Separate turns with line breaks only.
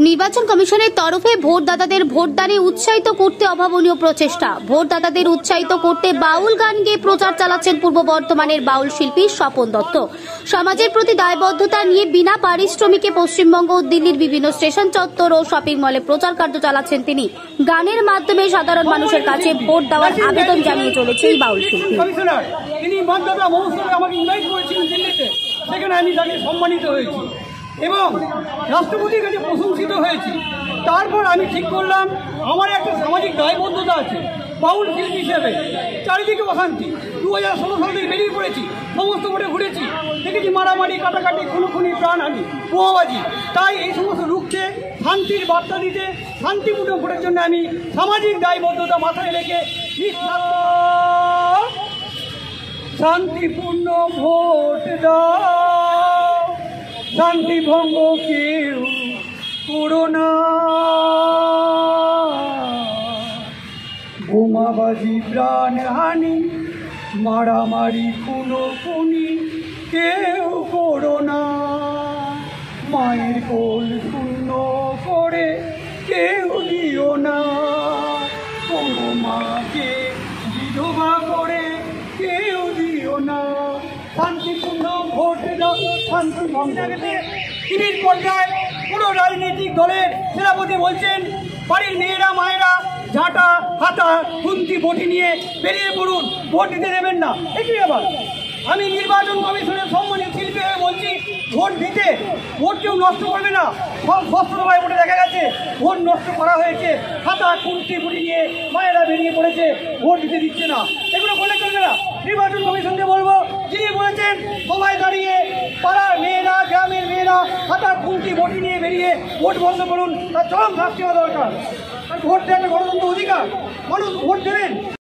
নির্বাচন কমিশনের তরফে ভোটদাতাদের ভোটদানে উৎসাহিত করতে অভাবনীয় প্রচেষ্টা। ভোটদাতাদের উৎসাহিত করতে বাউল গান গেয়ে প্রচার চালাচ্ছেন পূর্ব বর্ধমানের বাউল শিল্পী স্বপন দত্ত। সমাজের প্রতি দায়বদ্ধতা নিয়ে বিনা পারিশ্রমিকে পশ্চিমবঙ্গ ও দিল্লির বিভিন্ন স্টেশন চত্বর ও শপিং মলে প্রচার কার্য চালাচ্ছেন তিনি। গানের মাধ্যমে সাধারণ মানুষের কাছে ভোট দেওয়ার আবেদন জানিয়ে চলেছে এই বাউল শিল্পী।
সম্মানিত হয়েছি এবং রাষ্ট্রপতির কাছে প্রশংসিত হয়েছি। তারপর আমি ঠিক করলাম আমার একটা সামাজিক দায়বদ্ধতা আছে বাউল শিল্পী হিসেবে। চারিদিকে অশান্তি, 2016 সাল থেকে বেরিয়ে পড়েছি, সমস্ত ভোটে ঘুরেছি, দেখেছি মারামারি, কাটাকাটি, খুনোখুনি, প্রাণহানি, বোমাবাজি। তাই এই সমস্ত রুখতে, শান্তির বার্তা দিতে, শান্তিপূর্ণ ভোটের জন্য আমি সামাজিক দায়বদ্ধতা মাথায় রেখে শান্তিপূর্ণ ভোট দাও, শান্তি ভঙ্গ কেউ করো না, বোমাবাজি, প্রাণহানি, মারামারি, খুনোখুনি কেউ করো না, মায়ের কোল শূন্য করে কেউ দিও না, কোনো মাকে বিধবা করে কেউ দিও না, শান্তিপূর্ণ ভোট দাও, শান্তি ভঙ্গ। টিভির পর্যায়ে পুরো রাজনৈতিক দলের সেনাপতি বলছেন বাড়ির মেয়েরা মায়েরা ঝাঁটা হাতা খুন্তি বটি নিয়ে বেরিয়ে পড়ুন, ভোট দিতে দেবেন না। এটি আবার আমি নির্বাচন কমিশনের সম্মানিত শিল্পী হয়ে বলছি, ভোট দিতে, ভোট কেউ নষ্ট করবে না। সব স্পষ্টভাবে ভোটে দেখা গেছে ভোট নষ্ট করা হয়েছে, হাতা খুন্তি বটি নিয়ে মায়েরা বেরিয়ে পড়েছে, ভোট দিতে দিচ্ছে না। এগুলো বলে চলবে না। নির্বাচন কমিশনকে বলবো, যিনি বলেছেন সবাই দাঁড়িয়ে পাড়ার মেয়েরা, গ্রামের মেয়েরা হাতা খুন্তি বটি নিয়ে বেরিয়ে ভোট বন্ধ করুন, তার চরম শাস্তি হওয়া দরকার। ভোট দেওয়া একটা গণতন্ত্র অধিকার, মানুষ ভোট দেবেন।